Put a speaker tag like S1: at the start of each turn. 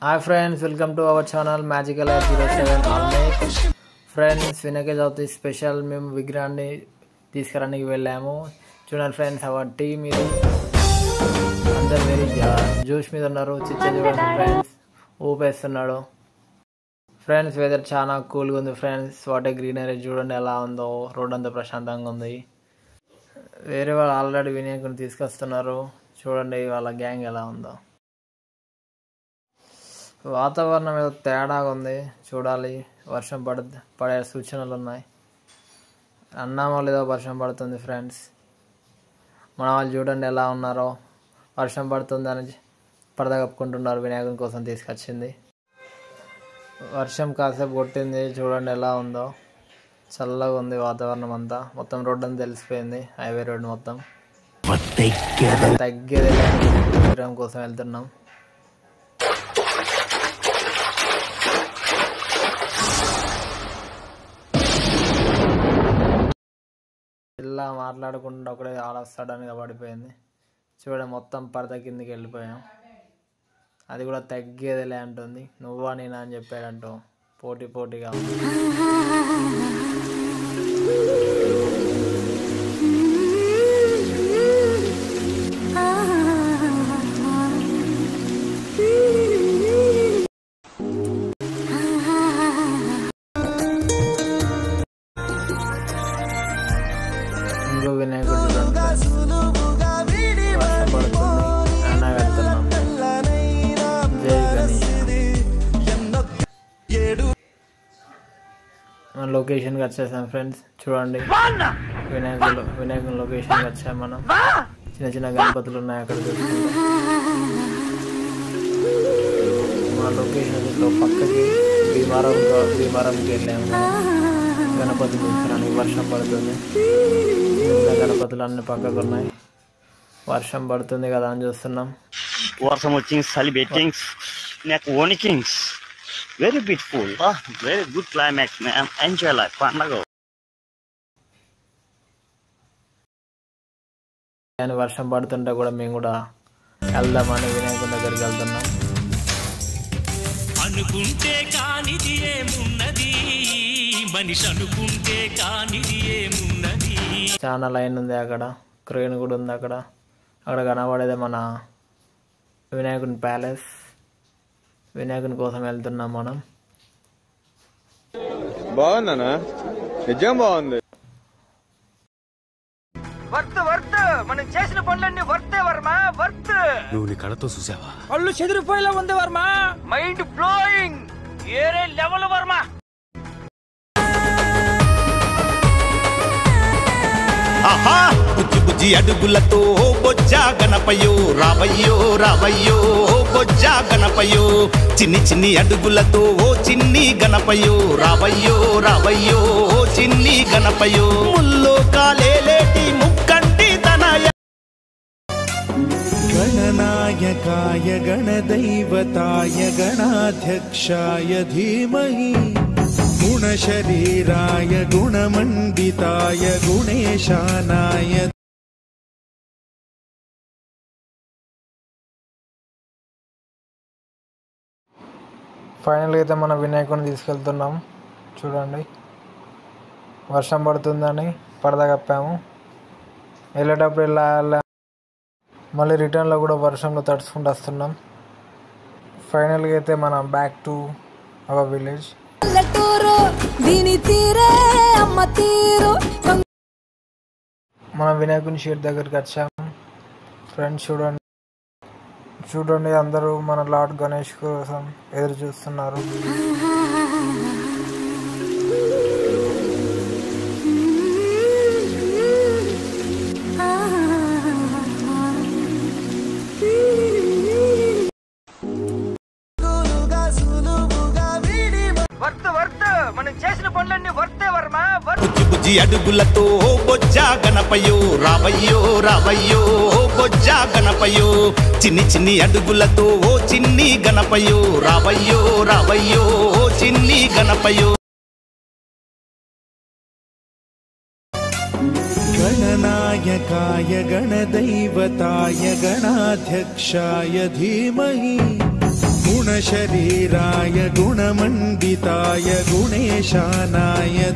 S1: Hi friends, welcome to our channel Magical 07 Almec. Friends, Vinayaka Chavithi special మేము విగ్రహాన్ని తీసుకురానికి వెళ్ళాము. చూడండి ఫ్రెండ్స్, అవర్ టీమ్ ఇది అందరు వెరీ జోష్ మీద ఉన్నారు. చిచ్చ చూడండి ఫ్రెండ్స్, ఊపేస్తున్నాడు. ఫ్రెండ్స్ వెదర్ చాలా కూల్గా ఉంది ఫ్రెండ్స్. వాట్ ఏ గ్రీనరీ చూడండి ఎలా ఉందో. రోడ్ అంతా ప్రశాంతంగా ఉంది. వేరే వాళ్ళు ఆల్రెడీ వినాయకుని తీసుకొస్తున్నారు. చూడండి వాళ్ళ గ్యాంగ్ ఎలా ఉందో. వాతావరణం ఏదో తేడాగా ఉంది, చూడాలి. వర్షం పడే సూచనలు ఉన్నాయి. అన్నామో లేదో వర్షం పడుతుంది ఫ్రెండ్స్. మన వాళ్ళు చూడండి ఎలా ఉన్నారో. వర్షం పడుతుందని పరద కప్పుకుంటున్నారు. వినాయకుని కోసం తీసుకొచ్చింది. వర్షం కాసేపు కొట్టింది, చూడండి ఎలా ఉందో. చల్లగా ఉంది వాతావరణం అంతా. మొత్తం రోడ్డు అంతా తెలిసిపోయింది, హైవే రోడ్డు మొత్తం. తగ్గేది విగ్రహం కోసం వెళ్తున్నాం. ఇలా మాట్లాడకుండా ఒకటే ఆల్ సడన్గా పడిపోయింది. చూడండి మొత్తం పరద కిందికి వెళ్ళిపోయాం. అది కూడా తగ్గేదిలే అంటుంది. నువ్వా నేనా అని చెప్పాడంటూ పోటీగా ఉంది. ఇంకో వినాయకుడు చూడండి, వర్షం పడుతుంది, నాన్న వెళ్తున్నాం. జై గణేష్. మన లొకేషన్కి వచ్చేసాం ఫ్రెండ్స్. చూడండి వినాయకుని లొకేషన్కి వచ్చాం మనం. చిన్న గణపతులు ఉన్నాయి అక్కడ చూసుకుంటే. మన లొకేషన్ పక్కకి భీమవరంకి వెళ్ళాము. గణపతి చూసుకోవడానికి వర్షం పడుతుంది. గణపతులు అన్ని పక్కకు ఉన్నాయి. వర్షం పడుతుంది కదా అని చూస్తున్నాం.
S2: వర్షం వచ్చింది, చలి బెట్టింగ్స్, నాకు ఓనికింగ్స్. Very beautiful, very good climax ma'am. Enjoy life పండగ.
S1: వర్షం పడుతుంటే కూడా మేము కూడా వెళ్దామని వినాయకుని దగ్గరికి వెళ్తున్నాం.
S3: అనుకుంటే కానిది ఏమున్నది, మనిషి అనుకుంటే కానిది ఏమున్నది.
S1: చాలా లైన్ ఉంది అక్కడ. క్రేన్ కూడా ఉంది అక్కడ. అక్కడ కనబడేదే మన వినాయకుని ప్యాలెస్. వినాయకుని కోసం వెళ్తున్నాం మనం.
S4: బాగుందనా? నిజం బాగుంది.
S5: వర్త్ మనం చేసిన పనులన్నీ వర్తే వర్మ, వర్త్.
S3: నువ్వు నీ కళ్ళతో చూసావా?
S5: పళ్ళు చెదిరిపోయేలా ఉంది వర్మ. మైండ్ బ్లోయింగ్, ఏరే లెవెల్ వర్మ.
S6: ఆహా బుజ్జి బుజ్జి అడుగులతో బొజ్జా గణపయ్యో రావయ్యో రావయ్యో బొజ్జా గణపయ్యో. చిన్ని అడుగులతో ఓ చిన్ని గణపయ్యో రావయ్యో రావయ్యో చిన్ని గణపయ్యో. ముల్లో కాలేలేటి ముక్కంటి తనయ
S7: గణనాయకాయ గణదైవతాయ గణాధ్యక్షాయ ధీమహి గుణశరీరాయ గుణమండితాయ గుణేశానాయ.
S1: ఫైనల్గా అయితే మనం వినాయకుడిని తీసుకెళ్తున్నాం. చూడండి వర్షం పడుతుందని పరద కప్పాము. వెళ్ళేటప్పుడు ఇలా మళ్ళీ రిటర్న్లో కూడా వర్షంలో తడుచుకుంటూ వస్తున్నాం. ఫైనల్గా అయితే మనం బ్యాక్ టు అవర్ విలేజ్. మనం వినాయకుని షేడ్ దగ్గరికి వచ్చాము ఫ్రెండ్స్. చూడండి అందరూ మన లార్డ్ గణేష్ కోసం ఎదురు చూస్తున్నారు.
S5: వర్త్ మనం చేసిన పనులన్నీ వర్తే వర్మ.
S6: బుజ్జి బుజ్జి అడుగులతో బొజ్జా గణపయ్యో రావయ్యో రావయ్యో బొజ్జా గణపయ్యో. చిన్ని అడుగులతో ఓ చిన్ని గణపయ్యో రావయ్యో రావయ్యో చిన్ని గణపయ్యో.
S7: गणनायकाय गणदैवताय गणाध्यक्षाय धीमहि गुणशरीराय गुणमण्डिताय गुणेशानाय